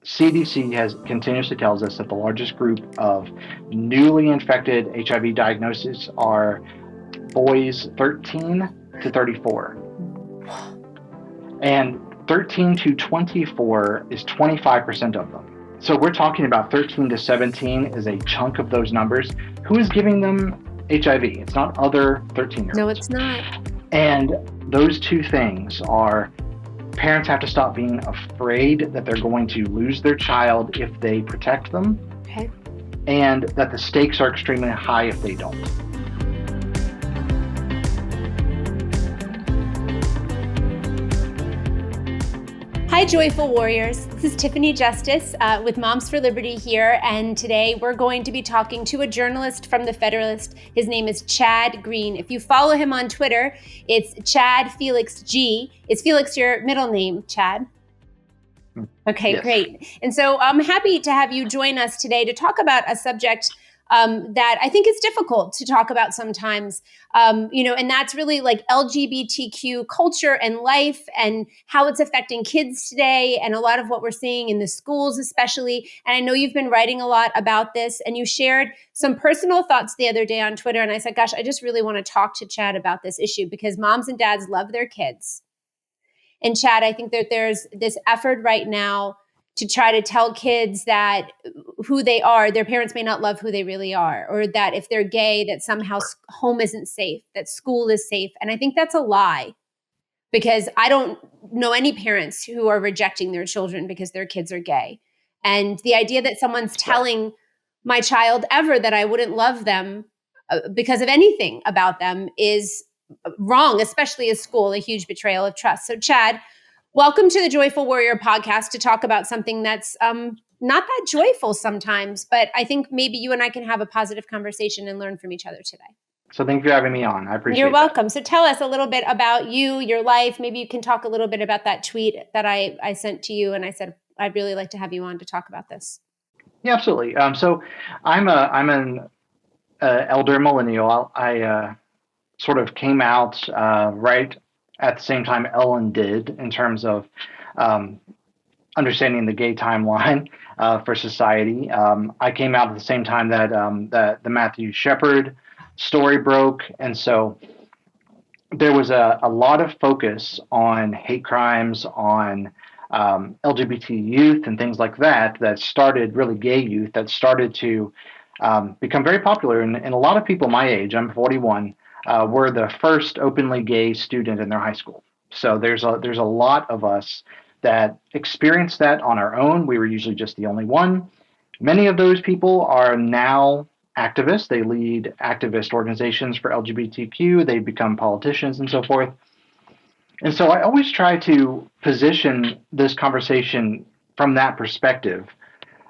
CDC has continuously tells us that the largest group of newly infected HIV diagnoses are boys 13 to 34. And 13 to 24 is 25% of them. So we're talking about 13 to 17 is a chunk of those numbers. Who is giving them HIV? It's not other 13-year-olds. No, it's not. And those two things are, parents have to stop being afraid that they're going to lose their child if they protect them. Okay. And that the stakes are extremely high if they don't. Hi, Joyful Warriors. This is Tiffany Justice with Moms for Liberty here, and today we're going to be talking to a journalist from The Federalist. His name is Chad Greene. If you follow him on Twitter, it's Chad Felix G. Is Felix your middle name, Chad? Okay, yes. Great. And so I'm happy to have you join us today to talk about a subject that I think is difficult to talk about sometimes, and that's really like LGBTQ culture and life and how it's affecting kids today and a lot of what we're seeing in the schools especially. And I know you've been writing a lot about this, and you shared some personal thoughts the other day on Twitter. And I said, gosh, I just really want to talk to Chad about this issue because moms and dads love their kids. And Chad, I think that there's this effort right now to try to tell kids that who they are, their parents may not love who they really are, or that if they're gay, that somehow home isn't safe, that school is safe. And I think that's a lie, because I don't know any parents who are rejecting their children because their kids are gay. And the idea that someone's telling my child ever that I wouldn't love them because of anything about them is wrong, especially as school, a huge betrayal of trust. So Chad, welcome to the Joyful Warrior podcast to talk about something that's not that joyful sometimes, but I think maybe you and I can have a positive conversation and learn from each other today. So thank you for having me on. I appreciate it. You're welcome. So tell us a little bit about you, your life. Maybe you can talk a little bit about that tweet that I sent to you, and I said, I'd really like to have you on to talk about this. Yeah, absolutely. So I'm an elder millennial. I sort of came out right at the same time Ellen did in terms of understanding the gay timeline for society. I came out at the same time that the Matthew Shepard story broke. And so there was a lot of focus on hate crimes, on LGBT youth and things like that started, really gay youth, that started to become very popular. And a lot of people my age, I'm 41, were the first openly gay student in their high school. So there's a lot of us that experienced that on our own. We were usually just the only one. Many of those people are now activists. They lead activist organizations for LGBTQ. They become politicians and so forth. And so I always try to position this conversation from that perspective,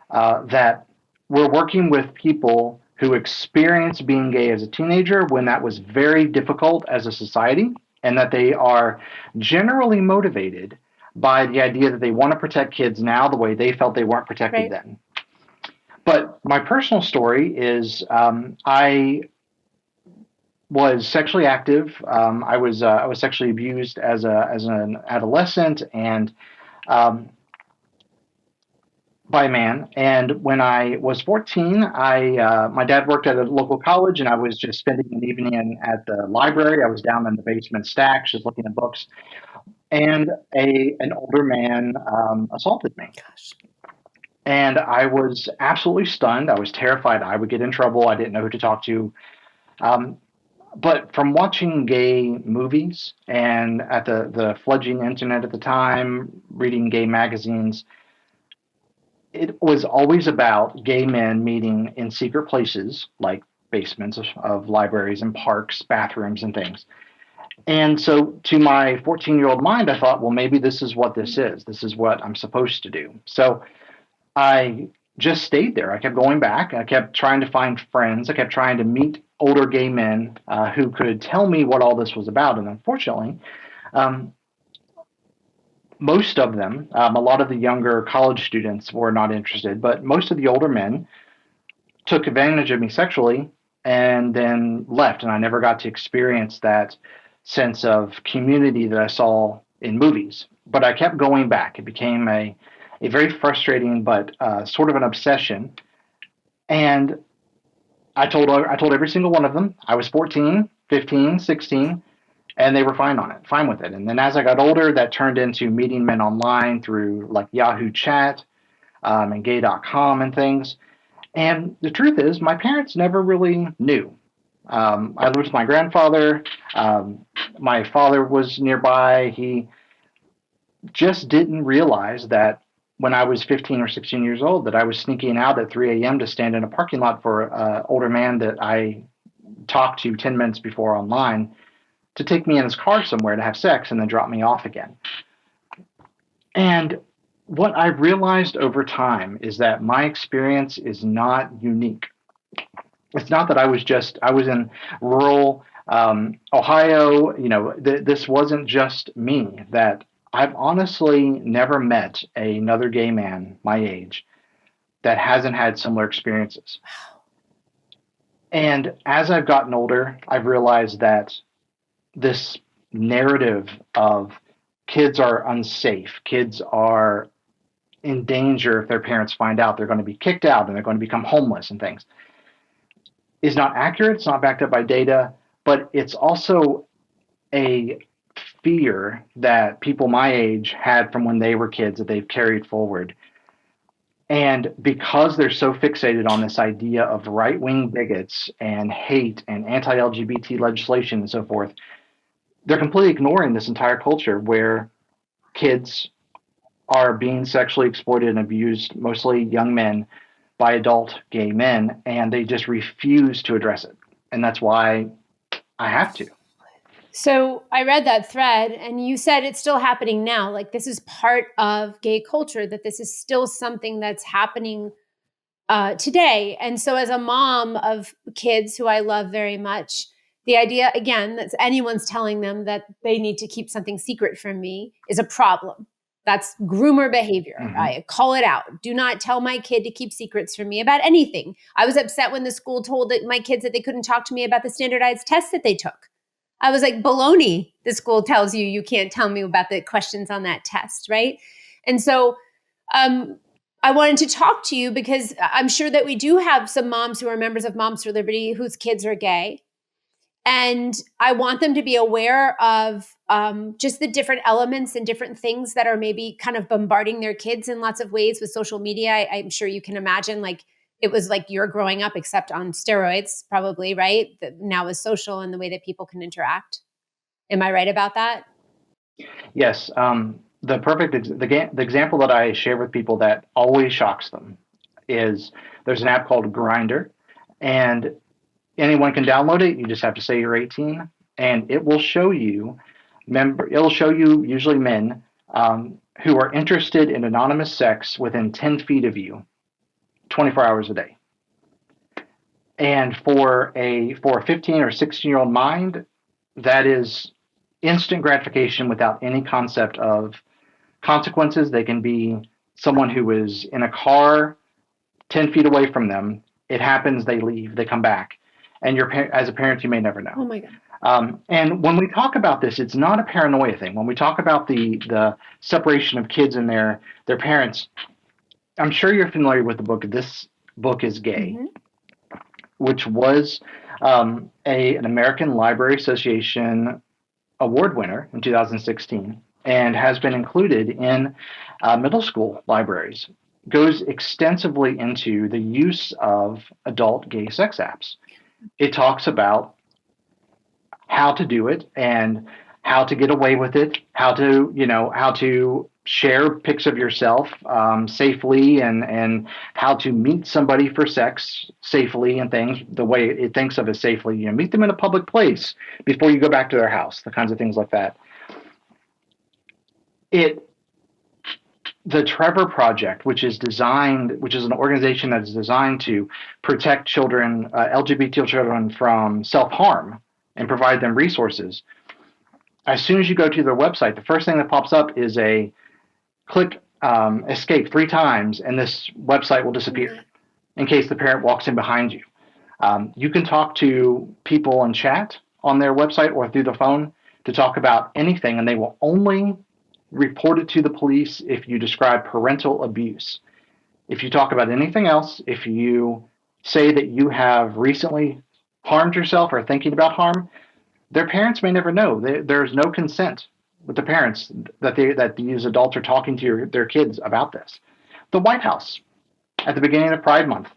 that we're working with people who experienced being gay as a teenager when that was very difficult as a society, and that they are generally motivated by the idea that they want to protect kids now the way they felt they weren't protected then. But my personal story is I was sexually active. I was sexually abused as an adolescent and by a man. And when I was 14, my dad worked at a local college, and I was just spending an evening at the library. I was down in the basement stacks, just looking at books, and an older man assaulted me. Gosh. And I was absolutely stunned. I was terrified I would get in trouble. I didn't know who to talk to. But from watching gay movies and at the fledgling internet at the time, reading gay magazines, it was always about gay men meeting in secret places like basements of libraries and parks, bathrooms and things. And so to my 14-year-old mind, I thought, well, maybe this is what this is. This is what I'm supposed to do. So I just stayed there. I kept going back. I kept trying to find friends. I kept trying to meet older gay men who could tell me what all this was about. And unfortunately, most of them, a lot of the younger college students were not interested, but most of the older men took advantage of me sexually and then left. And I never got to experience that sense of community that I saw in movies. But I kept going back. It became a a very frustrating but sort of an obsession. And I told every single one of them. I was 14, 15, 16, and they were fine with it. And then as I got older, that turned into meeting men online through like Yahoo Chat and gay.com and things. And the truth is, my parents never really knew. I lived with my grandfather. My father was nearby. He just didn't realize that when I was 15 or 16 years old, that I was sneaking out at 3 a.m. to stand in a parking lot for an older man that I talked to 10 minutes before online to take me in his car somewhere to have sex and then drop me off again. And what I realized over time is that my experience is not unique. It's not that I was in rural Ohio, this wasn't just me, that I've honestly never met another gay man my age that hasn't had similar experiences. And as I've gotten older, I've realized that this narrative of kids are unsafe, kids are in danger if their parents find out, they're going to be kicked out and they're going to become homeless and things, is not accurate. It's not backed up by data, but it's also a fear that people my age had from when they were kids that they've carried forward. And because they're so fixated on this idea of right-wing bigots and hate and anti-LGBT legislation and so forth, they're completely ignoring this entire culture where kids are being sexually exploited and abused, mostly young men, by adult gay men, and they just refuse to address it. And that's why I have to. So I read that thread and you said it's still happening now. Like this is part of gay culture, that this is still something that's happening today. And so as a mom of kids who I love very much, the idea, again, that anyone's telling them that they need to keep something secret from me is a problem. That's groomer behavior. Mm-hmm. I call it out. Do not tell my kid to keep secrets from me about anything. I was upset when the school told my kids that they couldn't talk to me about the standardized tests that they took. I was like, baloney, the school tells you you can't tell me about the questions on that test, right? And so I wanted to talk to you because I'm sure that we do have some moms who are members of Moms for Liberty whose kids are gay. And I want them to be aware of just the different elements and different things that are maybe kind of bombarding their kids in lots of ways with social media. I'm sure you can imagine, like, it was like you're growing up, except on steroids, probably, right? That now is social and the way that people can interact. Am I right about that? Yes. The example that I share with people that always shocks them is there's an app called Grindr, and anyone can download it. You just have to say you're 18, and it will show you usually men who are interested in anonymous sex within 10 feet of you 24 hours a day. And for a 15 or 16-year-old mind, that is instant gratification without any concept of consequences. They can be someone who is in a car 10 feet away from them. It happens, they leave, they come back. And as a parent, you may never know. Oh my God. And when we talk about this, it's not a paranoia thing. When we talk about the separation of kids and their parents, I'm sure you're familiar with the book. This book is Gay, mm-hmm. which was an American Library Association award winner in 2016 and has been included in middle school libraries. Goes extensively into the use of adult gay sex apps. It talks about how to do it and how to get away with it, how to share pics of yourself safely and how to meet somebody for sex safely and things the way it thinks of it safely. Meet them in a public place before you go back to their house, the kinds of things like that. The Trevor Project, which is an organization that is designed to protect children, LGBT children, from self-harm and provide them resources. As soon as you go to their website, the first thing that pops up is a click escape 3 times, and this website will disappear in case the parent walks in behind you. You can talk to people in chat on their website or through the phone to talk about anything, and they will only report it to the police if you describe parental abuse. If you talk about anything else, if you say that you have recently harmed yourself or thinking about harm, their parents may never know. There's no consent with the parents that these adults are talking to their kids about this. The White House, at the beginning of Pride Month,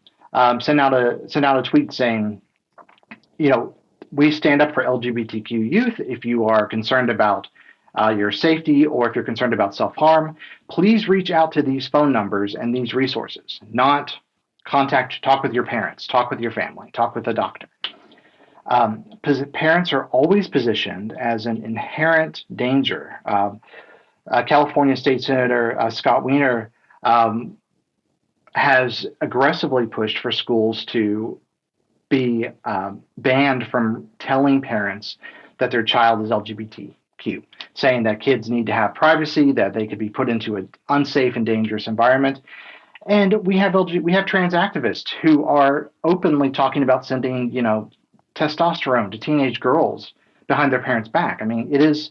sent out a tweet saying, we stand up for LGBTQ youth. If you are concerned about your safety, or if you're concerned about self-harm, please reach out to these phone numbers and these resources. Not talk with your parents, talk with your family, talk with a doctor. Parents are always positioned as an inherent danger. California State Senator Scott Wiener has aggressively pushed for schools to be banned from telling parents that their child is LGBTQ, saying that kids need to have privacy, that they could be put into an unsafe and dangerous environment. And we have trans activists who are openly talking about sending, testosterone to teenage girls behind their parents' back. I mean, it is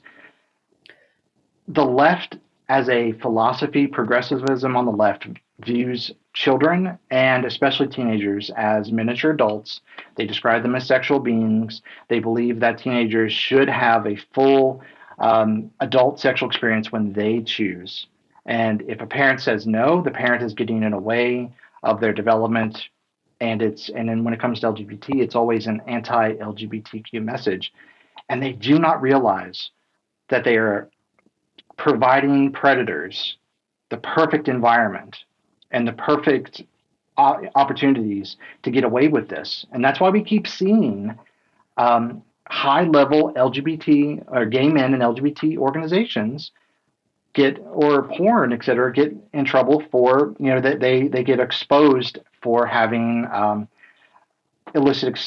the left as a philosophy, progressivism on the left views children and especially teenagers as miniature adults. They describe them as sexual beings. They believe that teenagers should have a full adult sexual experience when they choose. And if a parent says no, the parent is getting in the way of their development. And then when it comes to LGBT, it's always an anti-LGBTQ message. And they do not realize that they are providing predators the perfect environment and the perfect opportunities to get away with this. And that's why we keep seeing high-level LGBT or gay men and LGBT organizations or porn, et cetera, get in trouble for, that they get exposed for having illicit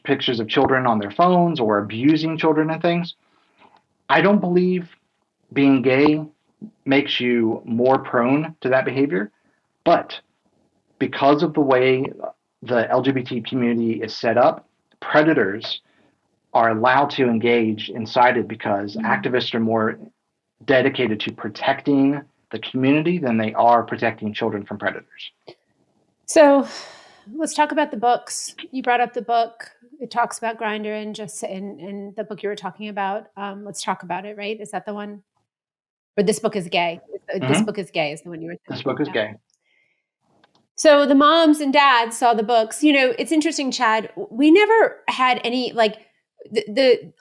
pictures of children on their phones or abusing children and things. I don't believe being gay makes you more prone to that behavior, but because of the way the LGBT community is set up, predators are allowed to engage inside it because activists are more dedicated to protecting the community than they are protecting children from predators. So let's talk about the books. You brought up the book. It talks about Grindr and just in the book you were talking about. Let's talk about it, right? Is that the one? Or this book is gay. This book is gay is the one you were saying. This book is gay. So the moms and dads saw the books. It's interesting, Chad. We never had any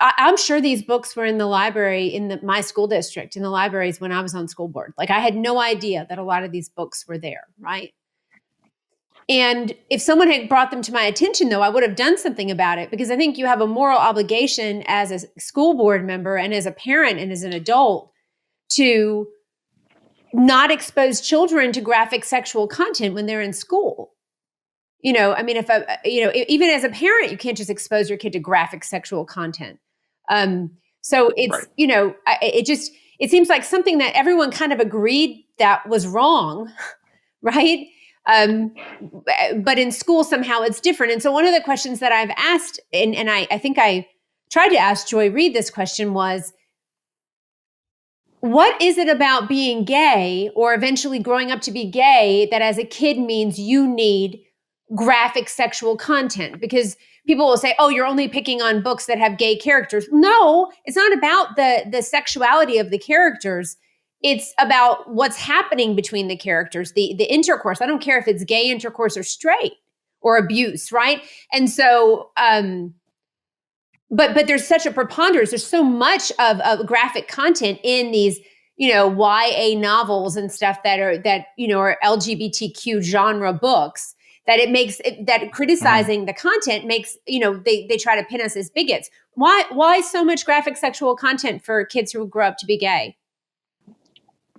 I'm sure these books were in the library in my school district, in the libraries when I was on school board. I had no idea that a lot of these books were there, right? And if someone had brought them to my attention, though, I would have done something about it, because I think you have a moral obligation as a school board member and as a parent and as an adult to not expose children to graphic sexual content when they're in school. Even as a parent, you can't just expose your kid to graphic sexual content. So it's, right. It seems like something that everyone kind of agreed that was wrong, right? But in school, somehow it's different. And so one of the questions that I've asked, and I think I tried to ask Joy Reid this question, was, what is it about being gay or eventually growing up to be gay that as a kid means you need graphic sexual content? Because people will say, oh, you're only picking on books that have gay characters. No, it's not about the sexuality of the characters. It's about what's happening between the characters, the intercourse. I don't care if it's gay intercourse or straight or abuse, right? And so, but there's such a preponderance. There's so much of graphic content in these, YA novels and stuff that are LGBTQ genre books, that it makes that criticizing the content makes, they try to pin us as bigots. Why so much graphic sexual content for kids who grow up to be gay?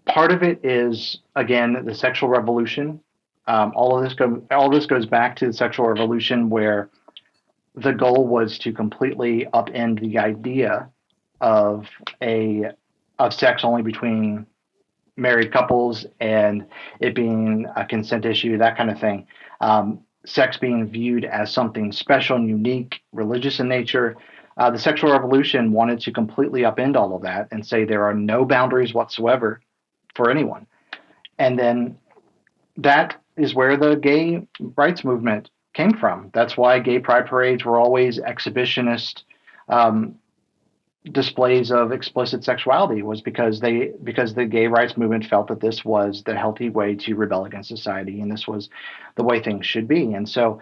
Part of it is, again, the sexual revolution. All this goes back to the sexual revolution, where the goal was to completely upend the idea of sex only between married couples and it being a consent issue, that kind of thing. Sex being viewed as something special and unique, religious in nature. The sexual revolution wanted to completely upend all of that and say there are no boundaries whatsoever for anyone. And then that is where the gay rights movement came from. That's why gay pride parades were always exhibitionist um, displays of explicit sexuality, was because the gay rights movement felt that this was the healthy way to rebel against society, and this was the way things should be. And so,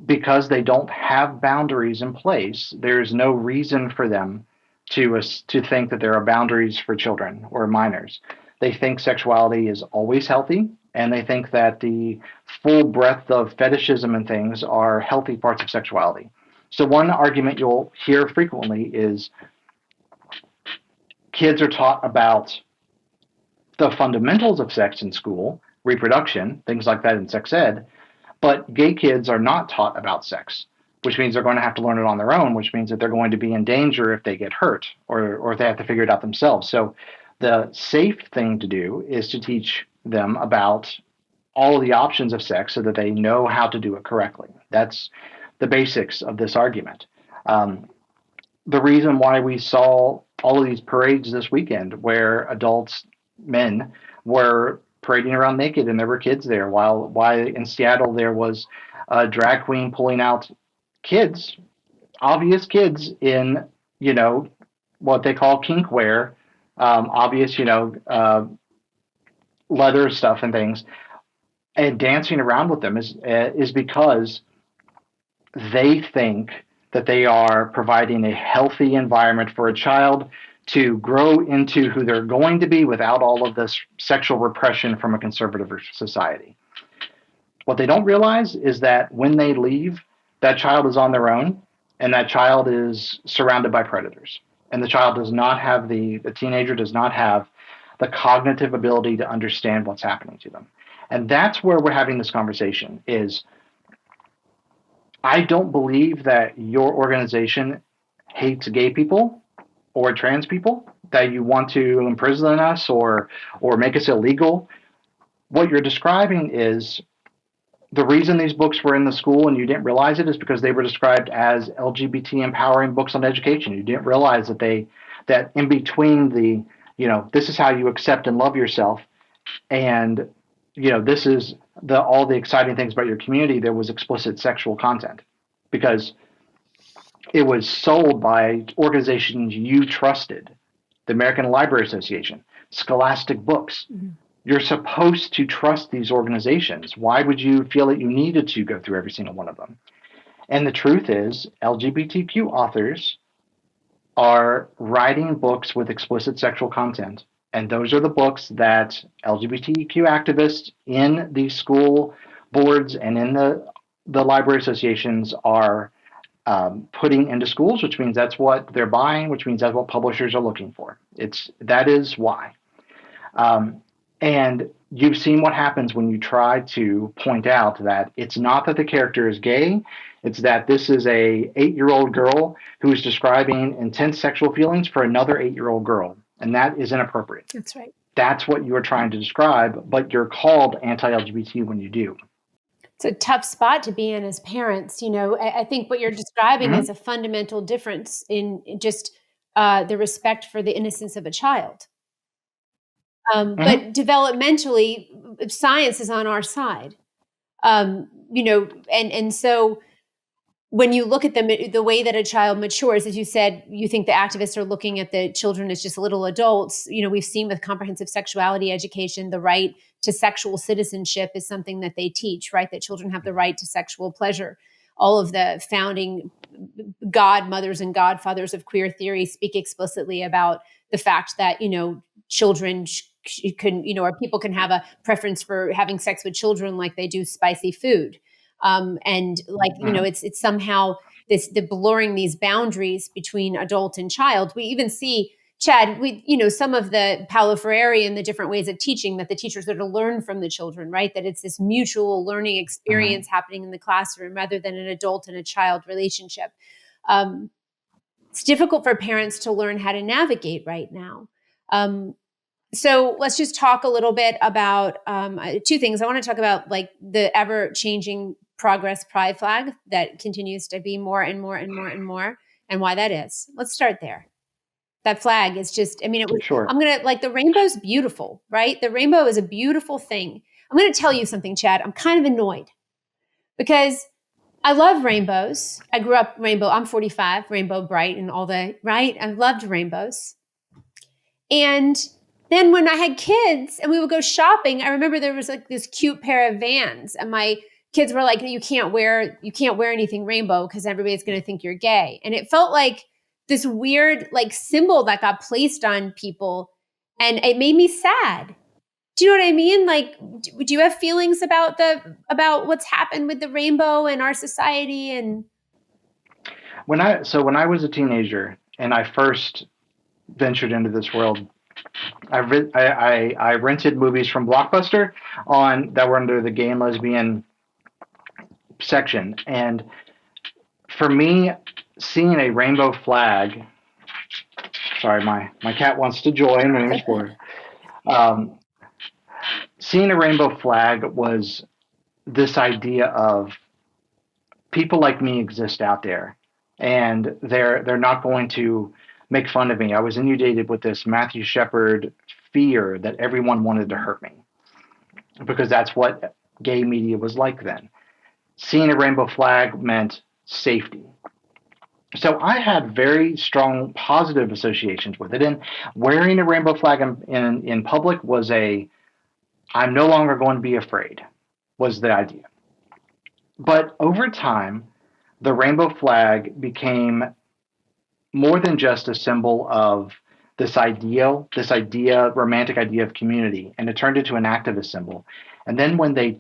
because they don't have boundaries in place, there's no reason for them to think that there are boundaries for children or minors. They think sexuality is always healthy, and they think that the full breadth of fetishism and things are healthy parts of sexuality. So one argument you'll hear frequently is kids are taught about the fundamentals of sex in school, reproduction, things like that in sex ed, but gay kids are not taught about sex, which means they're going to have to learn it on their own, which means that they're going to be in danger if they get hurt or if they have to figure it out themselves. So the safe thing to do is to teach them about all of the options of sex so that they know how to do it correctly. That's the basics of this argument. Um, the reason why we saw all of these parades this weekend where adults, men, were parading around naked and there were kids there, while why in Seattle there was a drag queen pulling out kids, obvious kids in, what they call kink wear, obvious, leather stuff and things, and dancing around with them is because they think that they are providing a healthy environment for a child to grow into who they're going to be without all of this sexual repression from a conservative society. What they don't realize is that when they leave, that child is on their own, and that child is surrounded by predators. And the child does not have the teenager does not have the cognitive ability to understand what's happening to them. And that's where we're having this conversation is I don't believe that your organization hates gay people or trans people, that you want to imprison us or make us illegal. What you're describing is the reason these books were in the school and you didn't realize it is because they were described as LGBT empowering books on education. You didn't realize that in between this is how you accept and love yourself, and this is all the exciting things about your community. There was explicit sexual content because it was sold by organizations you trusted, the American Library Association, Scholastic Books. Mm-hmm. You're supposed to trust these organizations. Why would you feel that you needed to go through every single one of them? And the truth is, LGBTQ authors are writing books with explicit sexual content. And those are the books that LGBTQ activists in the school boards and in the library associations are putting into schools, which means that's what they're buying, which means that's what publishers are looking for. That is why. And you've seen what happens when you try to point out that it's not that the character is gay, it's that this is a 8-year-old girl who is describing intense sexual feelings for another 8-year-old girl. And that is inappropriate. That's right. That's what you are trying to describe, but you're called anti-LGBT when you do. It's a tough spot to be in as parents. I think what you're describing mm-hmm. is a fundamental difference in just the respect for the innocence of a child. Mm-hmm. But developmentally, science is on our side. And so when you look at the way that a child matures, as you said, you think the activists are looking at the children as just little adults. We've seen with comprehensive sexuality education, the right to sexual citizenship is something that they teach, right? That children have the right to sexual pleasure. All of the founding godmothers and godfathers of queer theory speak explicitly about the fact that, children or people can have a preference for having sex with children like they do spicy food. And it's somehow the blurring these boundaries between adult and child. We even see, Chad, some of the Paulo Freire and the different ways of teaching that the teachers are to learn from the children, right? That it's this mutual learning experience happening in the classroom rather than an adult and a child relationship. It's difficult for parents to learn how to navigate right now. So let's just talk a little bit about two things. I want to talk about the ever-changing progress pride flag that continues to be more and more and more and more. and why that is. Let's start there. That flag is just, I mean, it was, Sure. I'm going to, like, the rainbow's beautiful, right? The rainbow is a beautiful thing. I'm going to tell you something, Chad. I'm kind of annoyed because I love rainbows. I grew up rainbow. I'm 45, rainbow bright and all the, right? I loved rainbows. And then when I had kids and we would go shopping, I remember there was like this cute pair of Vans, and my kids were like, you can't wear anything rainbow because everybody's going to think you're gay. And it felt like this weird like symbol that got placed on people, and it made me sad. Do you know what I mean? Like, do you have feelings about what's happened with the rainbow in our society? And When I was a teenager and I first ventured into this world, I rented movies from Blockbuster on that were under the gay and lesbian section, and for me, seeing a rainbow flag. Sorry, my cat wants to join. My name's Flora. Um, Seeing a rainbow flag was this idea of people like me exist out there, and they're not going to make fun of me. I was inundated with this Matthew Shepard fear that everyone wanted to hurt me because that's what gay media was like then. Seeing a rainbow flag meant safety. So I had very strong positive associations with it, and wearing a rainbow flag in public was I'm no longer going to be afraid, was the idea. But over time, the rainbow flag became more than just a symbol of this romantic idea of community, and it turned into an activist symbol. And then when they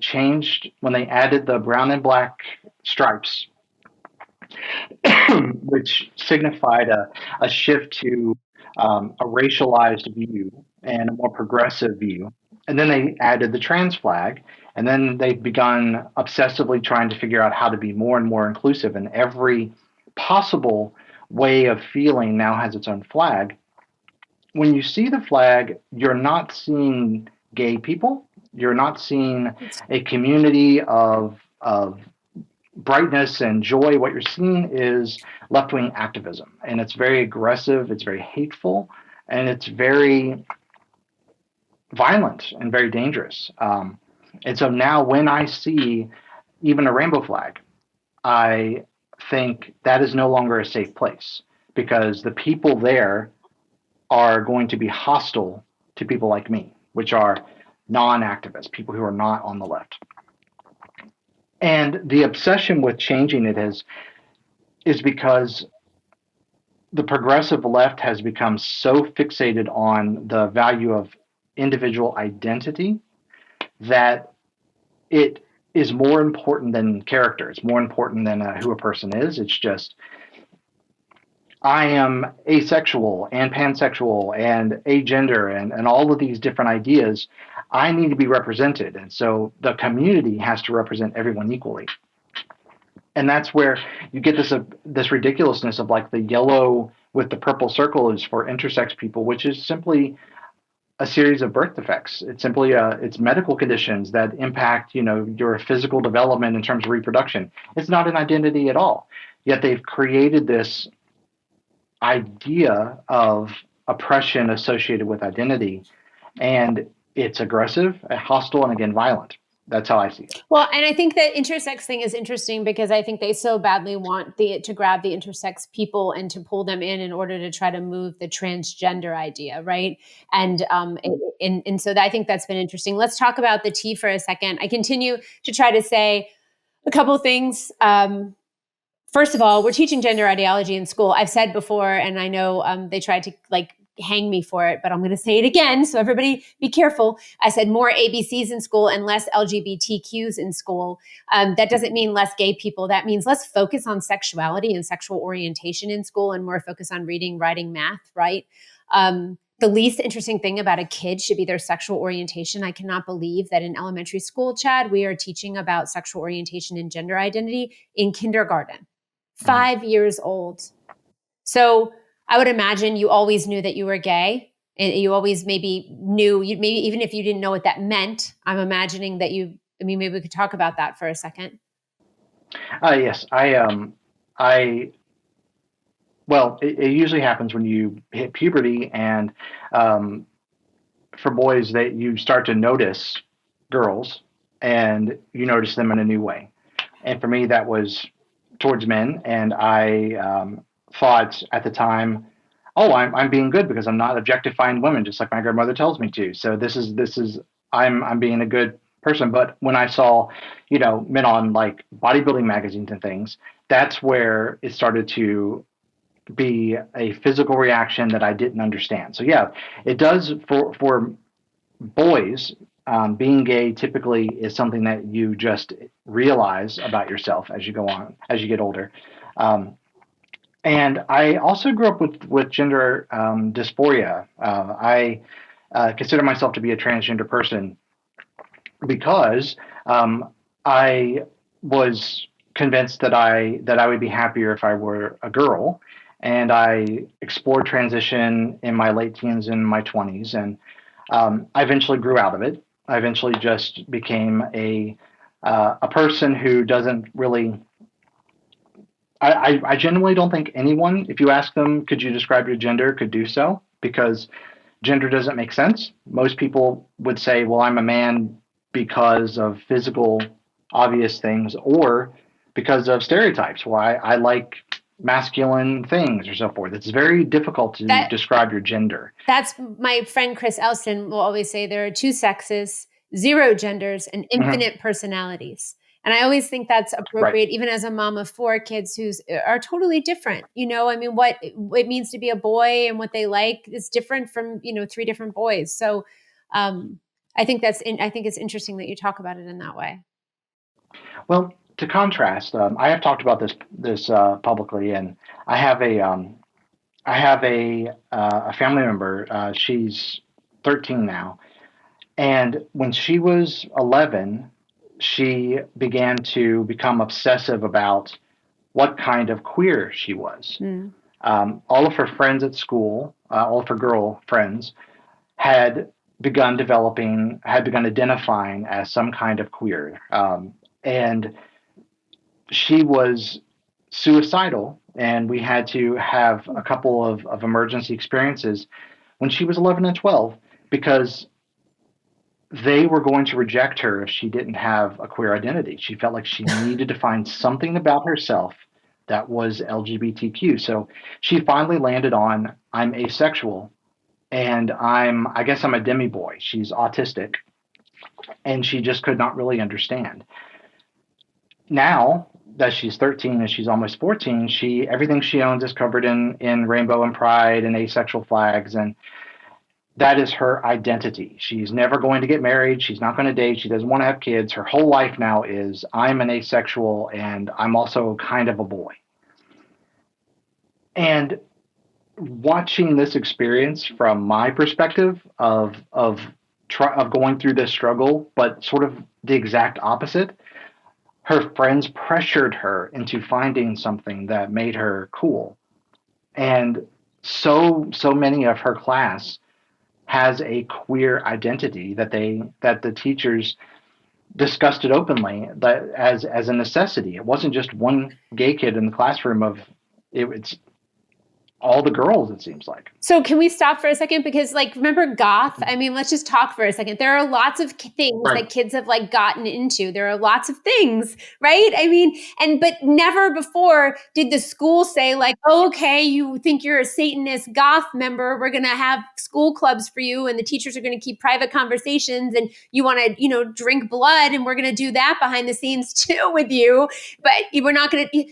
added the brown and black stripes, which signified a shift to a racialized view and a more progressive view. And then they added the trans flag, and then they've begun obsessively trying to figure out how to be more and more inclusive, and every possible way of feeling now has its own flag. When you see the flag, you're not seeing gay people. You're not seeing a community of brightness and joy. What you're seeing is left-wing activism, and it's very aggressive, it's very hateful, and it's very violent and very dangerous. And so now when I see even a rainbow flag, I think that is no longer a safe place because the people there are going to be hostile to people like me, which are non-activists, people who are not on the left. And the obsession with changing it is because the progressive left has become so fixated on the value of individual identity that it is more important than character. It's more important than who a person is. It's just, I am asexual and pansexual and agender and all of these different ideas. I need to be represented. And so the community has to represent everyone equally. And that's where you get this ridiculousness of like the yellow with the purple circle is for intersex people, which is simply a series of birth defects. It's simply it's medical conditions that impact, your physical development in terms of reproduction. It's not an identity at all. Yet they've created this idea of oppression associated with identity, and it's aggressive, hostile, and again, violent. That's how I see it. Well, and I think that intersex thing is interesting because I think they so badly want to grab the intersex people and to pull them in order to try to move the transgender idea, right? And so I think that's been interesting. Let's talk about the T for a second. I continue to try to say a couple things. First of all, we're teaching gender ideology in school. I've said before, and I know they tried to hang me for it, but I'm going to say it again. So everybody be careful. I said more ABCs in school and less LGBTQs in school. That doesn't mean less gay people. That means less focus on sexuality and sexual orientation in school and more focus on reading, writing, math, right? The least interesting thing about a kid should be their sexual orientation. I cannot believe that in elementary school, Chad, we are teaching about sexual orientation and gender identity in kindergarten, 5 years old. So I would imagine you always knew that you were gay, and you always maybe even if you didn't know what that meant, I'm imagining that maybe we could talk about that for a second. Yes, I Well, it usually happens when you hit puberty, and um, for boys, that you start to notice girls, and you notice them in a new way. And for me, that was towards men, and I thought at the time, oh, I'm being good because I'm not objectifying women, just like my grandmother tells me to. So this is I'm being a good person. But when I saw, men on like bodybuilding magazines and things, that's where it started to be a physical reaction that I didn't understand. So yeah, it does for boys. Being gay typically is something that you just realize about yourself as you go on, as you get older. Um, and I also grew up with gender dysphoria. I consider myself to be a transgender person because I was convinced that I would be happier if I were a girl, and I explored transition in my late teens and my 20s, and I eventually grew out of it. I eventually just became a person who doesn't really. I genuinely don't think anyone, if you ask them, could you describe your gender, could do so, because gender doesn't make sense. Most people would say, well, I'm a man because of physical, obvious things, or because of stereotypes. Why I like masculine things or so forth. It's very difficult to That describe your gender. that's my friend Chris Elston will always say there are two sexes, zero genders, and Mhm. infinite personalities. And I always think that's Right. appropriate, even as a mom of four kids who are totally different. I mean, what it means to be a boy and what they like is different from three different boys. So, um, I think it's interesting that you talk about it in that way. Well, to contrast, I have talked about this publicly, and I have a family member. She's 13 now, and when she was 11, she began to become obsessive about what kind of queer she was. Mm. All of her friends at school, all of her girl friends, had had begun identifying as some kind of queer. And she was suicidal, and we had to have a couple of emergency experiences when she was 11 and 12, because they were going to reject her if she didn't have a queer identity. She felt like she needed to find something about herself that was LGBTQ. So she finally landed on, I'm asexual, and I guess I'm a demi boy. She's autistic, and she just could not really understand. Now that she's 13 and she's almost 14, she everything she owns is covered in rainbow and pride and asexual flags, and that is her identity. She's never going to get married. She's not going to date. She doesn't want to have kids. Her whole life now is, I'm an asexual, and I'm also kind of a boy. And watching this experience from my perspective of going through this struggle, but sort of the exact opposite, her friends pressured her into finding something that made her cool. And so many of her class has a queer identity that the teachers discussed it openly, that as a necessity. It wasn't just one gay kid in the classroom of it's all the girls, it seems like. So can we stop for a second? Because remember goth? I mean, let's just talk for a second. There are lots of things Right. that kids have gotten into. There are lots of things, right? I mean, but never before did the school say oh, okay, you think you're a Satanist goth member. We're going to have school clubs for you, and the teachers are going to keep private conversations, and you want to, drink blood, and we're going to do that behind the scenes too with you. But we're not going to,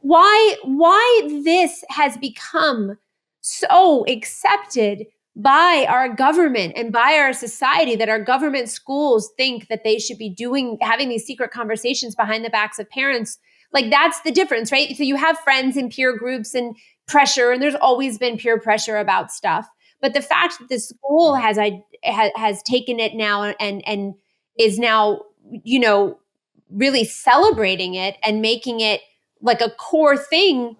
why this has become so accepted by our government and by our society, that our government schools think that they should be having these secret conversations behind the backs of parents. That's the difference, right? So you have friends and peer groups and pressure, and there's always been peer pressure about stuff, but the fact that the school has taken it now and is now really celebrating it and making it a core thing,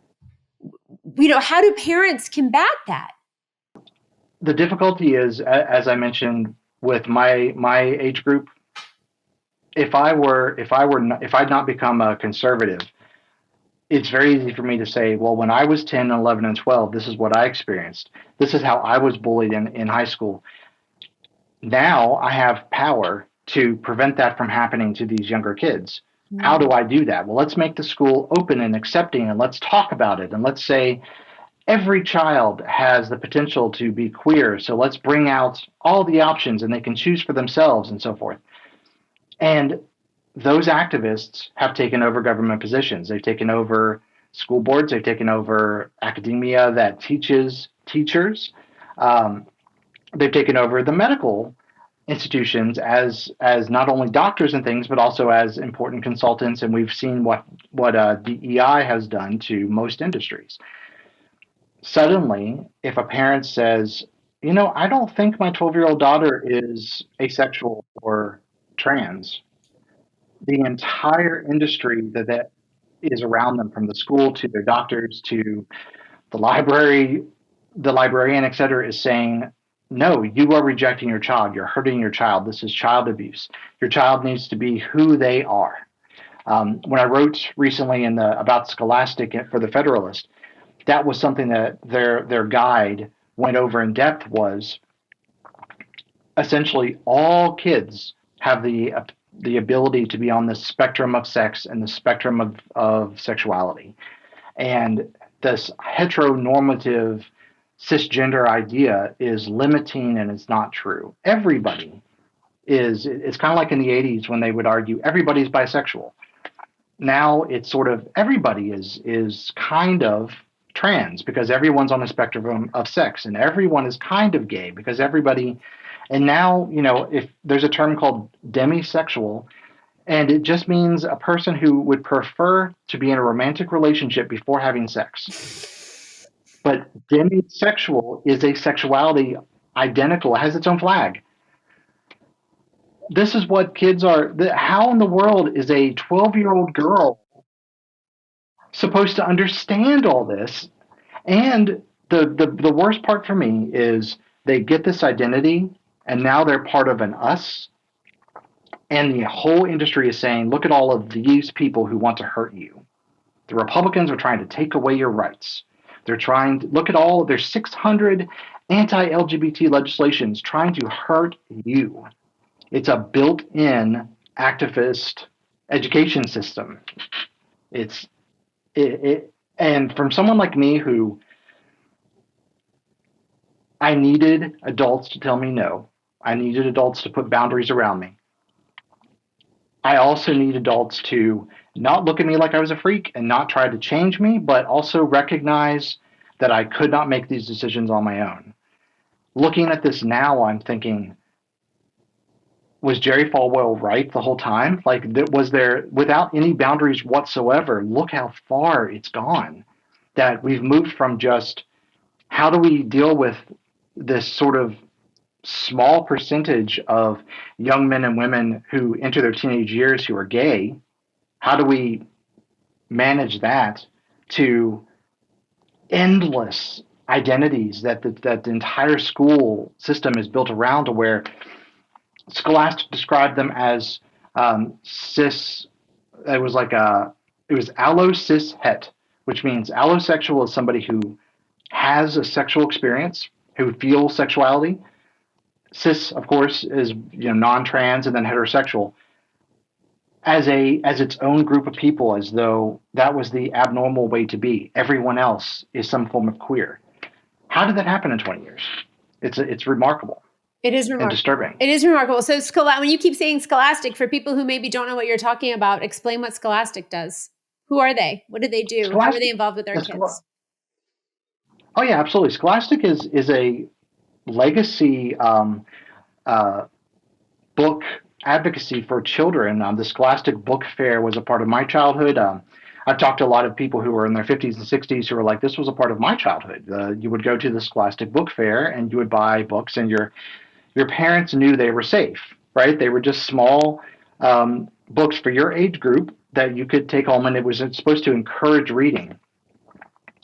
how do parents combat that? The difficulty is, as I mentioned, with my age group, if I'd not become a conservative, it's very easy for me to say, well, when I was 10, 11, and 12, this is what I experienced. This is how I was bullied in high school. Now I have power to prevent that from happening to these younger kids. How do I do that? Well, let's make the school open and accepting, and let's talk about it. And let's say every child has the potential to be queer. So let's bring out all the options and they can choose for themselves and so forth. And those activists have taken over government positions. They've taken over school boards. They've taken over academia that teaches teachers. Um, they've taken over the medical institutions as not only doctors and things, but also as important consultants. And we've seen what DEI has done to most industries. Suddenly, if a parent says, I don't think my 12-year-old daughter is asexual or trans, the entire industry that is around them, from the school to their doctors to the library, the librarian, et cetera, is saying, no, you are rejecting your child. You're hurting your child. This is child abuse. Your child needs to be who they are. When I wrote recently about Scholastic for the Federalist, that was something that their guide went over in depth. Was essentially all kids have the ability to be on the spectrum of sex and the spectrum of sexuality. And this heteronormative cisgender idea is limiting, and it's not true. Everybody is. It's kind of like in the 80s when they would argue everybody's bisexual. Now it's sort of everybody is kind of trans because everyone's on the spectrum of sex, and everyone is kind of gay because everybody. And now, if there's a term called demisexual, and it just means a person who would prefer to be in a romantic relationship before having sex. But demisexual is a sexuality identical, it has its own flag. This is what kids are. How in the world is a 12-year-old girl supposed to understand all this? And the worst part for me is they get this identity, and now they're part of an us. And the whole industry is saying, look at all of these people who want to hurt you. The Republicans are trying to take away your rights. They're trying to look at there's 600 anti-LGBT legislations trying to hurt you. It's a built-in activist education system. And from someone like me who I needed adults to tell me no. I needed adults to put boundaries around me. I also need adults to not look at me like I was a freak and not try to change me, but also recognize that I could not make these decisions on my own. Looking at this now, I'm thinking, was Jerry Falwell right the whole time? Like, was there, without any boundaries whatsoever, look how far it's gone. That we've moved from just, how do we deal with this sort of small percentage of young men and women who enter their teenage years who are gay? How do we manage that to endless identities that the entire school system is built around, to where Scholastic described them as cis. It was allo cis het, which means allosexual is somebody who has a sexual experience, who feels sexuality. Cis, of course, is non-trans, and then heterosexual as its own group of people, as though that was the abnormal way to be. Everyone else is some form of queer. How did that happen in 20 years? It's remarkable. It is remarkable. And disturbing. It is remarkable. So when you keep saying Scholastic, for people who maybe don't know what you're talking about, explain what Scholastic does. Who are they? What do they do? Scholastic, how are they involved with our kids? Oh yeah, absolutely. Scholastic is a legacy book advocacy for children. The Scholastic Book Fair was a part of my childhood. I've talked to a lot of people who were in their 50s and 60s who were like, this was a part of my childhood. You would go to the Scholastic Book Fair and you would buy books, and your parents knew they were safe, right? They were just small books for your age group that you could take home, and it was supposed to encourage reading.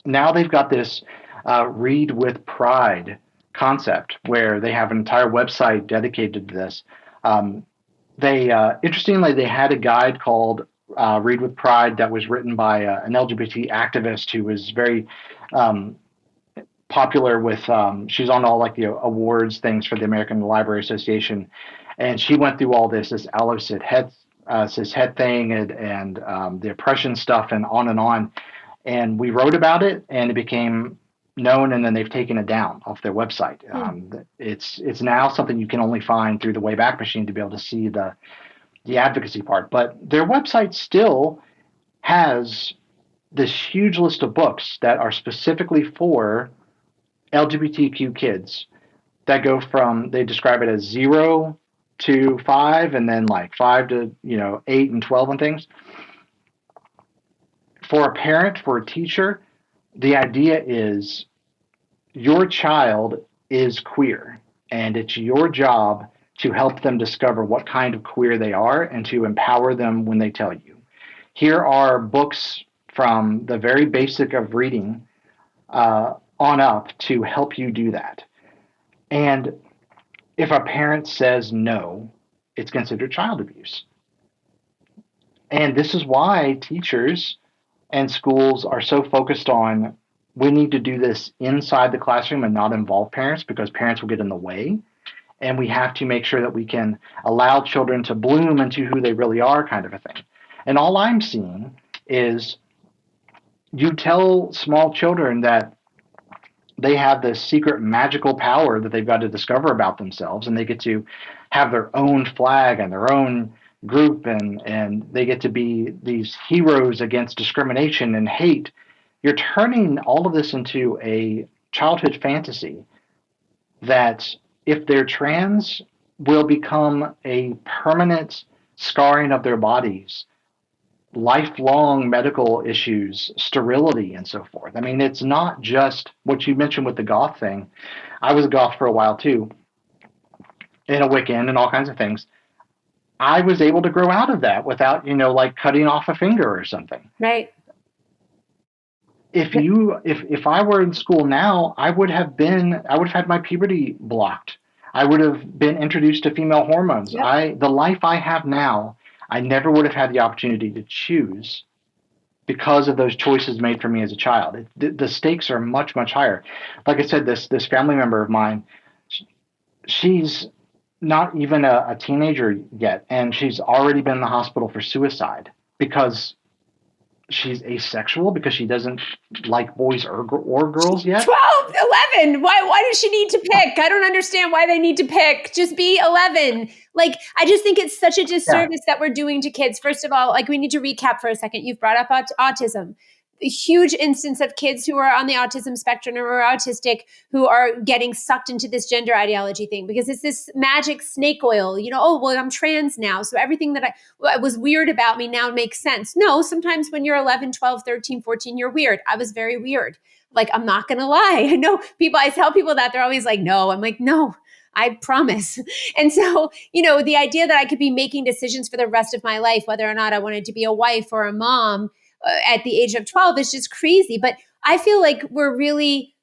Now they've got this Read with Pride concept where they have an entire website dedicated to this. Interestingly, they had a guide called Read with Pride, that was written by an LGBT activist who was very um, popular with. She's on all like the awards things for the American Library Association, and she went through all this allo cis het thing and the oppression stuff and on and on. And we wrote about it, and it became known, and then they've taken it down off their website. It's now something you can only find through the Wayback Machine to be able to see the advocacy part. But their website still has this huge list of books that are specifically for LGBTQ kids that go from, they describe it as 0 to 5, and then like 5 to 8 and 12 and things. For a parent, for a teacher, the idea is your child is queer, and it's your job to help them discover what kind of queer they are and to empower them when they tell you. Here are books from the very basic of reading on up to help you do that. And if a parent says no, it's considered child abuse. And this is why teachers and schools are so focused on, we need to do this inside the classroom and not involve parents, because parents will get in the way. And we have to make sure that we can allow children to bloom into who they really are, kind of a thing. And all I'm seeing is, you tell small children that they have this secret magical power that they've got to discover about themselves, and they get to have their own flag and their own group, and they get to be these heroes against discrimination and hate. You're turning all of this into a childhood fantasy that, if they're trans, will become a permanent scarring of their bodies, lifelong medical issues, sterility, and so forth. I mean, it's not just what you mentioned with the goth thing. I was a goth for a while too, and a Wiccan and all kinds of things. I was able to grow out of that without, like cutting off a finger or something. Right. If I were in school now, I would have had my puberty blocked. I would have been introduced to female hormones. Yep. The life I have now, I never would have had the opportunity to choose because of those choices made for me as a child. The stakes are much, much higher. Like I said, this family member of mine, she's not even a teenager yet, and she's already been in the hospital for suicide because she's asexual, because she doesn't like boys or girls yet. 12, 11. Why does she need to pick? I don't understand why they need to pick. Just be 11. Like, I just think it's such a disservice that we're doing to kids. First of all, like, we need to recap for a second. You've brought up autism. A huge instance of kids who are on the autism spectrum or are autistic who are getting sucked into this gender ideology thing, because it's this magic snake oil, oh, well, I'm trans now, so everything that was weird about me now makes sense. No, sometimes when you're 11, 12, 13, 14, you're weird. I was very weird. Like, I'm not going to lie. I know I tell people that, they're always like, no. I'm like, no, I promise. And so, the idea that I could be making decisions for the rest of my life, whether or not I wanted to be a wife or a mom, at the age of 12 is just crazy. But I feel like we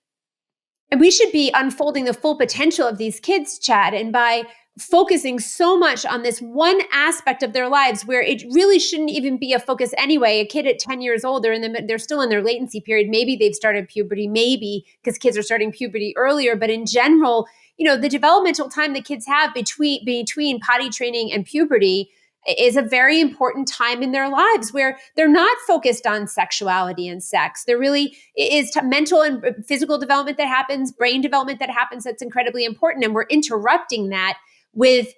should be unfolding the full potential of these kids, Chad, and by focusing so much on this one aspect of their lives where it really shouldn't even be a focus anyway. A kid at 10 years old, they're still in their latency period. Maybe they've started puberty, maybe because kids are starting puberty earlier. But in general, the developmental time that kids have between potty training and puberty is a very important time in their lives where they're not focused on sexuality and sex. There really is mental and physical development that happens, brain development that happens, that's incredibly important. And we're interrupting that with,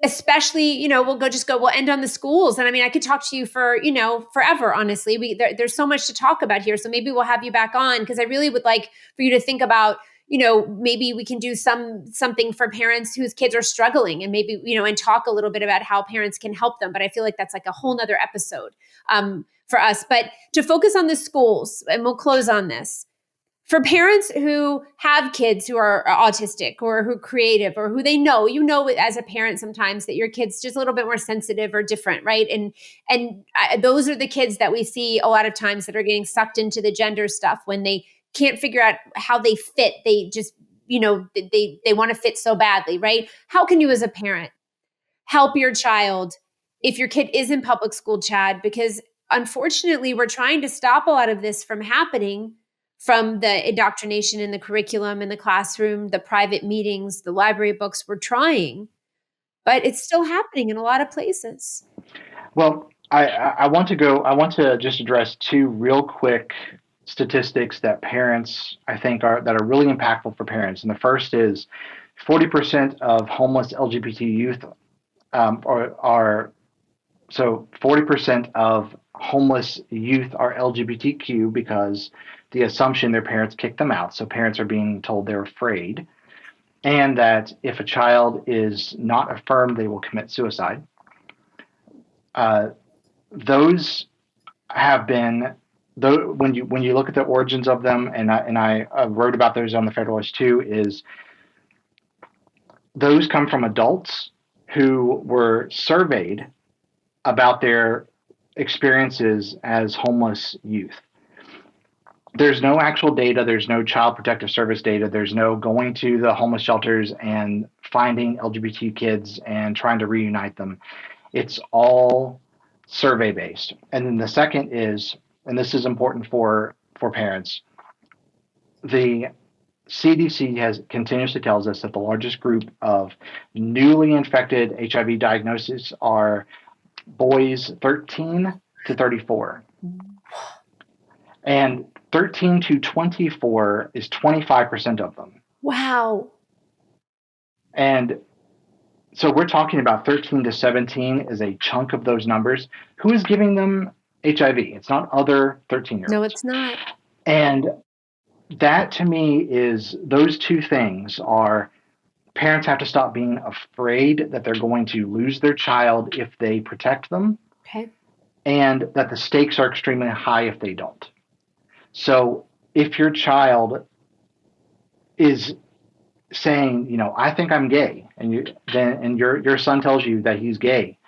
especially, we'll end on the schools. And I mean, I could talk to you for, forever, honestly. There's so much to talk about here. So maybe we'll have you back on, because I really would like for you to think about, maybe we can do something for parents whose kids are struggling, and maybe, and talk a little bit about how parents can help them. But I feel like that's like a whole nother episode for us. But to focus on the schools, and we'll close on this. For parents who have kids who are autistic or who are creative or who they know, as a parent sometimes that your kid's just a little bit more sensitive or different, right? And those are the kids that we see a lot of times that are getting sucked into the gender stuff when they can't figure out how they fit. They just, they want to fit so badly, right? How can you as a parent help your child if your kid is in public school, Chad, because unfortunately we're trying to stop a lot of this from happening, from the indoctrination in the curriculum, in the classroom, the private meetings, the library books. We're trying, but it's still happening in a lot of places. Well, I want to go. I want to just address two real quick statistics that parents I think are really impactful for parents. And the first is 40% of homeless LGBT youth are so 40% of homeless youth are LGBTQ because the assumption their parents kicked them out. So parents are being told they're afraid, and that if a child is not affirmed, they will commit suicide. Uh, those have been though when you look at the origins of them, and I wrote about those on the Federalist too, is those come from adults who were surveyed about their experiences as homeless youth. There's no actual data. There's no Child Protective Service data. There's no going to the homeless shelters and finding LGBT kids and trying to reunite them. It's all survey based. And then the second is, and this is important for parents, the CDC has continuously tells us that the largest group of newly infected HIV diagnoses are boys 13 to 34. And 13 to 24 is 25% of them. Wow. And so we're talking about 13 to 17 is a chunk of those numbers. Who is giving them HIV? It's not other 13-year-olds. No, it's not. And that to me is, those two things are, parents have to stop being afraid that they're going to lose their child if they protect them. Okay. And that the stakes are extremely high if they don't. So if your child is saying, I think I'm gay, and your son tells you that he's gay,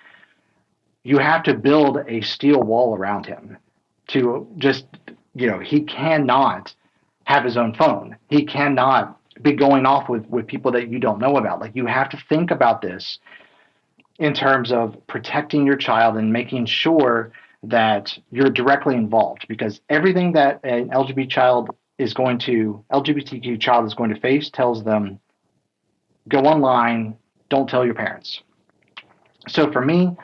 you have to build a steel wall around him to just, he cannot have his own phone. He cannot be going off with people that you don't know about. Like, you have to think about this in terms of protecting your child and making sure that you're directly involved, because everything that an LGBTQ child is going to face tells them, go online, don't tell your parents. So for me,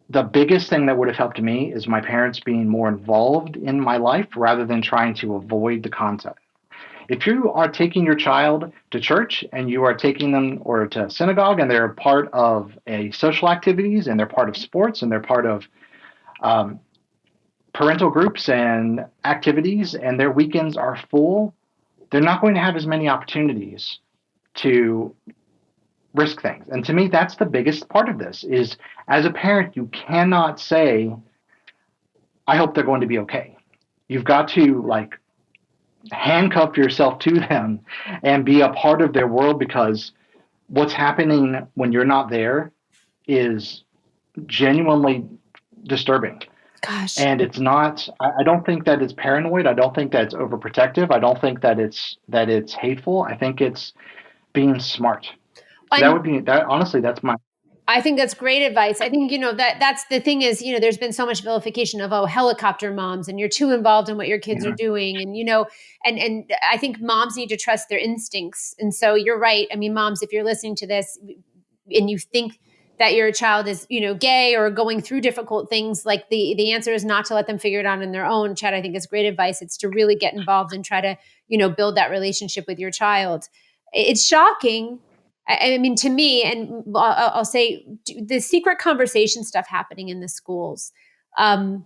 the biggest thing that would have helped me is my parents being more involved in my life rather than trying to avoid the concept. If you are taking your child to church and you are taking them or to synagogue and they're part of a social activities and they're part of sports and they're part of parental groups and activities, and their weekends are full, they're not going to have as many opportunities to risk things. And to me, that's the biggest part of this is, as a parent, you cannot say, I hope they're going to be okay. You've got to handcuff yourself to them and be a part of their world, because what's happening when you're not there is genuinely disturbing. Gosh. And it's not, I don't think that it's paranoid. I don't think that it's overprotective. I don't think that it's hateful. I think it's being smart. Honestly, that's my. I think that's great advice. I think, that's the thing is, there's been so much vilification of, helicopter moms, and you're too involved in what your kids are doing. And, and I think moms need to trust their instincts. And so you're right. I mean, moms, if you're listening to this and you think that your child is, gay or going through difficult things, like the answer is not to let them figure it out on their own. Chad, I think is great advice. It's to really get involved and try to, build that relationship with your child. It's shocking. I mean, to me, and I'll say the secret conversation stuff happening in the schools. I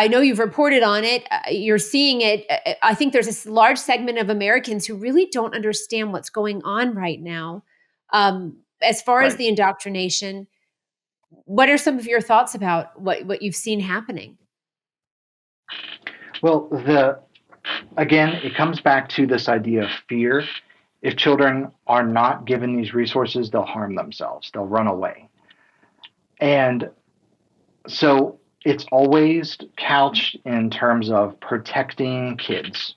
know you've reported on it. You're seeing it. I think there's this large segment of Americans who really don't understand what's going on right now. As far as the indoctrination, what are some of your thoughts about what you've seen happening? Well, again, it comes back to this idea of fear. If children are not given these resources, they'll harm themselves. They'll run away. And so it's always couched in terms of protecting kids,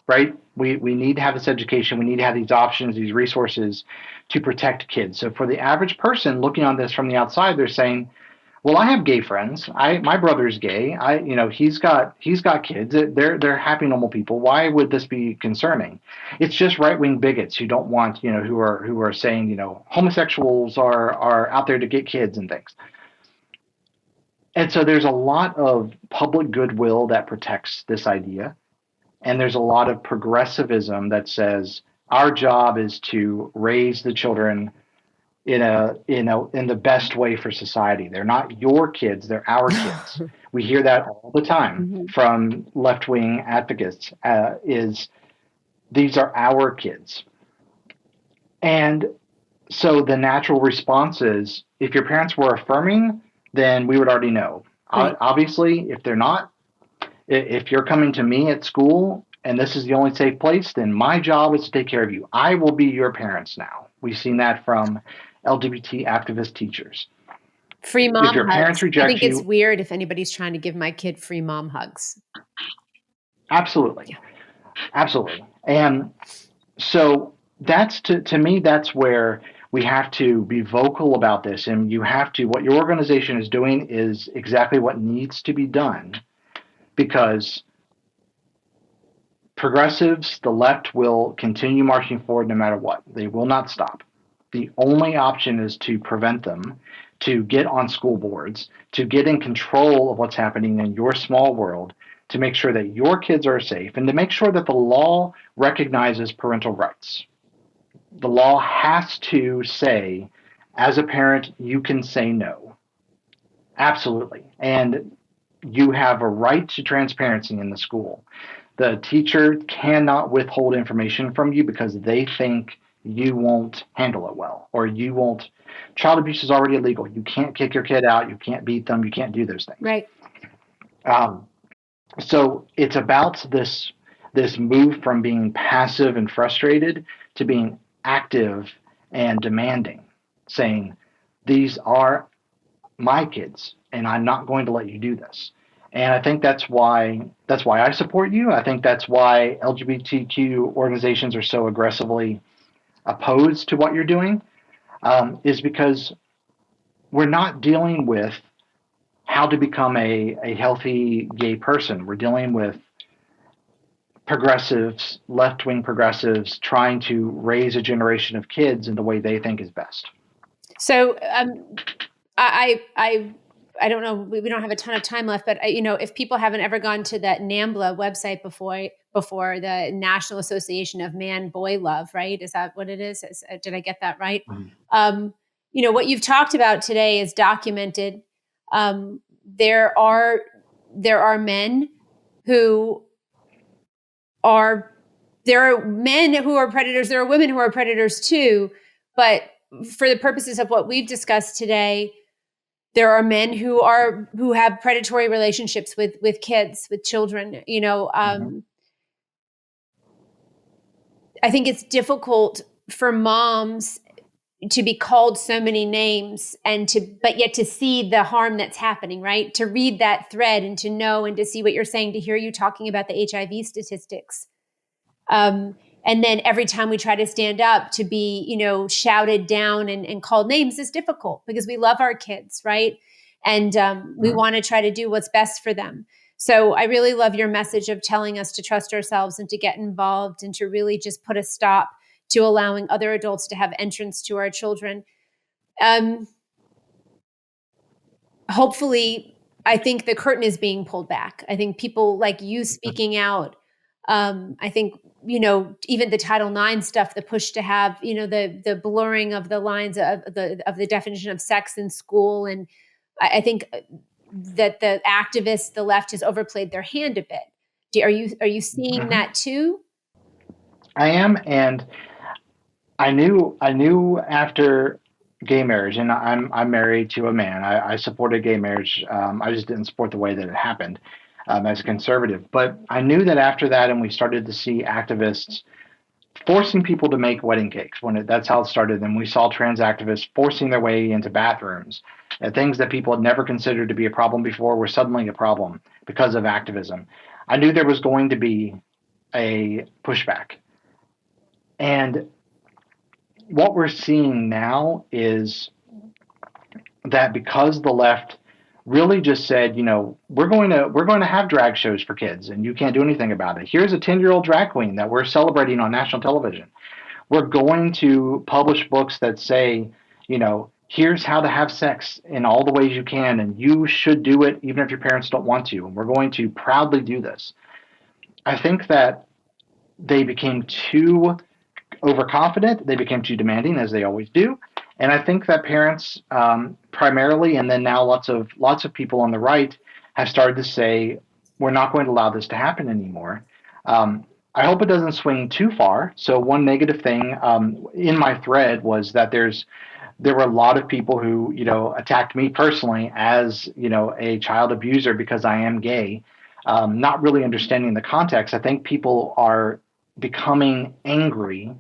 right? We need to have this education. We need to have these options, these resources to protect kids. So for the average person looking on this from the outside, they're saying, well, I have gay friends. My brother's gay. He's got kids. They're happy, normal people. Why would this be concerning? It's just right wing bigots who don't want, who are saying, homosexuals are out there to get kids and things. And so there's a lot of public goodwill that protects this idea, and there's a lot of progressivism that says our job is to raise the children in the best way for society. They're not your kids, they're our kids. We hear that all the time from left-wing advocates, is these are our kids. And so the natural response is, if your parents were affirming, then we would already know. Right. Obviously, if they're not, if you're coming to me at school and this is the only safe place, then my job is to take care of you. I will be your parents now. We've seen that from LGBT activist teachers. Free mom if your hugs. Parents reject I think it's weird if anybody's trying to give my kid free mom hugs. Absolutely. Yeah. Absolutely. And so that's, to me, that's where we have to be vocal about this. And what your organization is doing is exactly what needs to be done, because progressives, the left, will continue marching forward no matter what. They will not stop. The only option is to prevent them, to get on school boards, to get in control of what's happening in your small world, to make sure that your kids are safe, and to make sure that the law recognizes parental rights. The law has to say, as a parent, you can say no. Absolutely. And you have a right to transparency in the school. The teacher cannot withhold information from you because they think you won't handle it well, or you won't. Child abuse is already illegal. You can't kick your kid out. You can't beat them. You can't do those things. Right. So it's about this move from being passive and frustrated to being active and demanding, saying, these are my kids, and I'm not going to let you do this. And I think that's why I support you. I think that's why LGBTQ organizations are so aggressively opposed to what you're doing, is because we're not dealing with how to become a healthy gay person. We're dealing with progressives, left-wing progressives, trying to raise a generation of kids in the way they think is best. So I don't know, we don't have a ton of time left, but if people haven't ever gone to that NAMBLA website before, the National Association of Man-Boy Love, right? Is that what it is? Did I get that right? Mm-hmm. What you've talked about today is documented. There are men who are, there are men who are predators. There are women who are predators too. But for the purposes of what we've discussed today, there are men who have predatory relationships with kids, with children. I think it's difficult for moms to be called so many names but yet to see the harm that's happening, right? To read that thread and to know and to see what you're saying, to hear you talking about the HIV statistics. And then every time we try to stand up to be, shouted down and called names is difficult because we love our kids, right? And we want to try to do what's best for them. So I really love your message of telling us to trust ourselves and to get involved and to really just put a stop to allowing other adults to have entrance to our children. Hopefully, I think the curtain is being pulled back. I think people like you speaking out. I think, even the Title IX stuff, the push to have, the blurring of the lines of the definition of sex in school. And I think that the activists, the left, has overplayed their hand a bit. Are you seeing that too? I am. And I knew after gay marriage, and I'm married to a man. I supported gay marriage. I just didn't support the way that it happened as a conservative. But I knew that after that, and we started to see activists forcing people to make wedding cakes. That's how it started. And we saw trans activists forcing their way into bathrooms. Things that people had never considered to be a problem before were suddenly a problem because of activism. I knew there was going to be a pushback. And what we're seeing now is that because the left really just said, we're going to have drag shows for kids and you can't do anything about it. Here's a 10-year-old drag queen that we're celebrating on national television. We're going to publish books that say, here's how to have sex in all the ways you can, and you should do it even if your parents don't want to. And we're going to proudly do this. I think that they became too overconfident. They became too demanding, as they always do. And I think that parents, primarily, and then now lots of people on the right have started to say, we're not going to allow this to happen anymore. I hope it doesn't swing too far. So one negative thing in my thread was that there were a lot of people who attacked me personally as a child abuser because I am gay, not really understanding the context. I think people are becoming angry,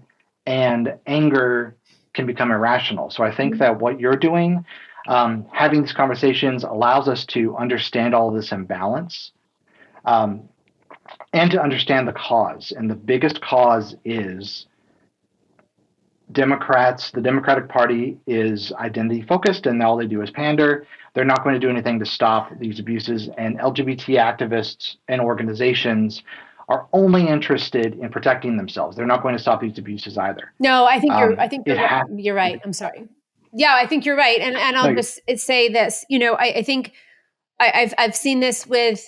and anger can become irrational. So I think that what you're doing, having these conversations, allows us to understand all of this imbalance, and to understand the cause. And the biggest cause is Democrats. The Democratic Party is identity focused, and all they do is pander. They're not going to do anything to stop these abuses. And LGBT activists and organizations are only interested in protecting themselves. They're not going to stop these abuses either. No, I think you're right. I'm sorry. Yeah, I think you're right. And I'll just say this, I think I've seen this with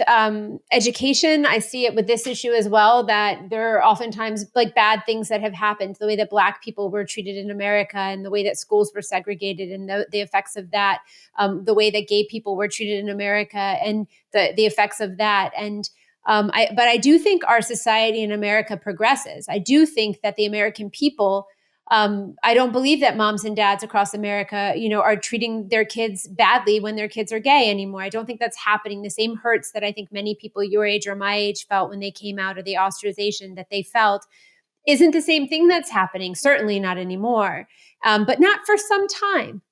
education. I see it with this issue as well, that there are oftentimes like bad things that have happened, the way that Black people were treated in America and the way that schools were segregated and the effects of that, the way that gay people were treated in America and the effects of that. And but I do think our society in America progresses. I do think that the American people, I don't believe that moms and dads across America, are treating their kids badly when their kids are gay anymore. I don't think that's happening. The same hurts that I think many people your age or my age felt when they came out of the ostracization that they felt isn't the same thing that's happening. Certainly not anymore, but not for some time.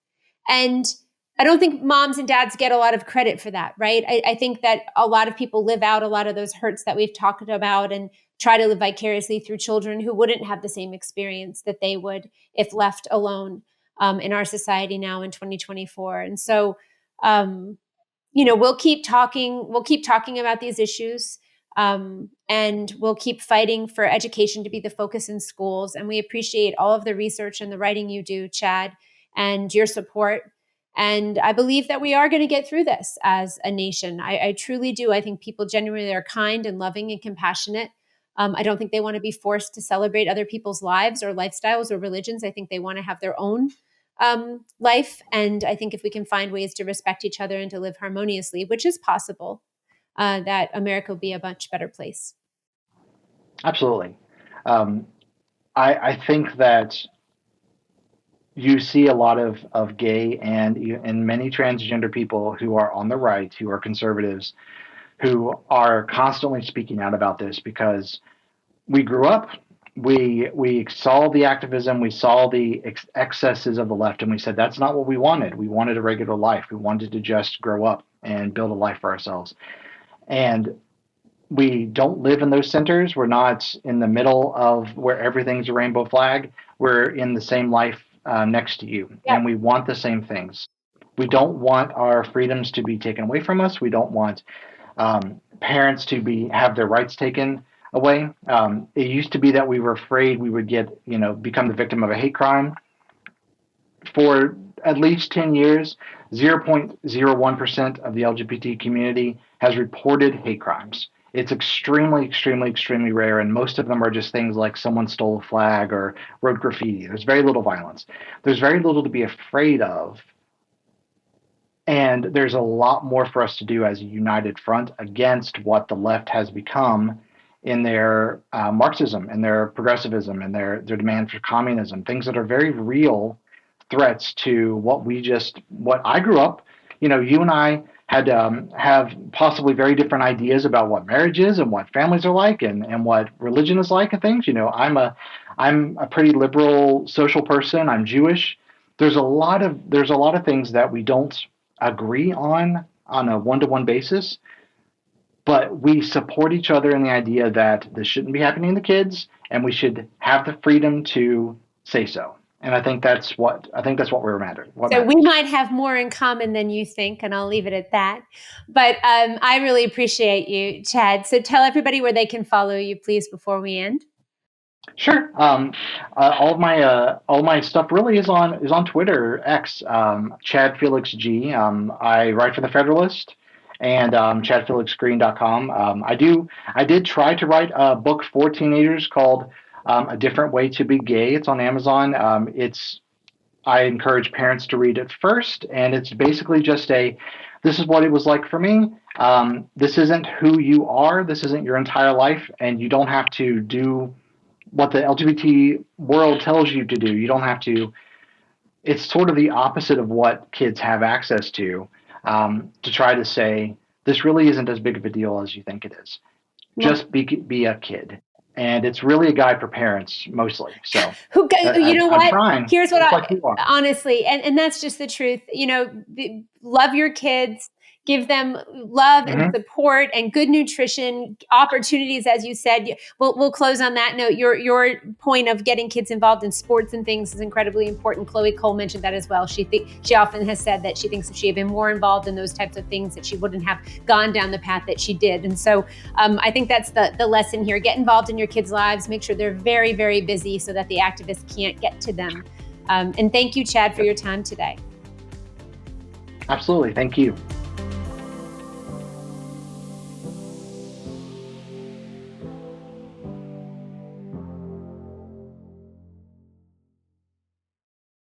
And I don't think moms and dads get a lot of credit for that, right? I think that a lot of people live out a lot of those hurts that we've talked about and try to live vicariously through children who wouldn't have the same experience that they would if left alone in our society now in 2024. And so, we'll keep talking. We'll keep talking about these issues, and we'll keep fighting for education to be the focus in schools. And we appreciate all of the research and the writing you do, Chad, and your support. And I believe that we are going to get through this as a nation. I truly do. I think people genuinely are kind and loving and compassionate. I don't think they want to be forced to celebrate other people's lives or lifestyles or religions. I think they want to have their own life. And I think if we can find ways to respect each other and to live harmoniously, which is possible, that America will be a much better place. Absolutely. I think that you see a lot of gay and many transgender people who are on the right, who are conservatives, who are constantly speaking out about this because we grew up, we saw the activism, we saw the excesses of the left, and we said that's not what we wanted. We wanted a regular life. We wanted to just grow up and build a life for ourselves. And we don't live in those centers. We're not in the middle of where everything's a rainbow flag. We're in the same life next to you, and we want the same things. We don't want our freedoms to be taken away from us. We don't want parents to have their rights taken away. It used to be that we were afraid we would become the victim of a hate crime. For at least 10 years, 0.01% of the LGBT community has reported hate crimes. It's extremely, extremely, extremely rare, and most of them are just things like someone stole a flag or wrote graffiti. There's very little violence. There's very little to be afraid of, and there's a lot more for us to do as a united front against what the left has become in their Marxism and their progressivism and their demand for communism, things that are very real threats to what I grew up. You and I had to have possibly very different ideas about what marriage is and what families are like and what religion is like and things. I'm a pretty liberal social person. I'm Jewish. There's a lot of things that we don't agree on a one-to-one basis, but we support each other in the idea that this shouldn't be happening to kids, and we should have the freedom to say so. And I think that's what we're matter. What So matters. we might have more in common than you think, and I'll leave it at that. But I really appreciate you, Chad. So tell everybody where they can follow you, please, before we end. Sure. All my stuff really is on Twitter, X, Chad Felix G. I write for the Federalist and ChadFelixGreene.com. I did try to write a book for teenagers called A Different Way to Be Gay. It's on Amazon. I encourage parents to read it first, and it's basically just this is what it was like for me. This isn't who you are. This isn't your entire life, and you don't have to do what the LGBT world tells you to do. You don't have to. It's sort of the opposite of what kids have access to try to say, this really isn't as big of a deal as you think it is. Yeah. Just be a kid. And it's really a guide for parents mostly. So you know what? Trying. Here's what honestly, and that's just the truth. Love your kids, give them love and support and good nutrition opportunities. As you said, we'll close on that note. Your point of getting kids involved in sports and things is incredibly important. Chloe Cole mentioned that as well. She often has said that she thinks if she had been more involved in those types of things, that she wouldn't have gone down the path that she did. And so I think that's the lesson here. Get involved in your kids' lives. Make sure they're very, very busy so that the activists can't get to them. And thank you, Chad, for your time today. Absolutely. Thank you.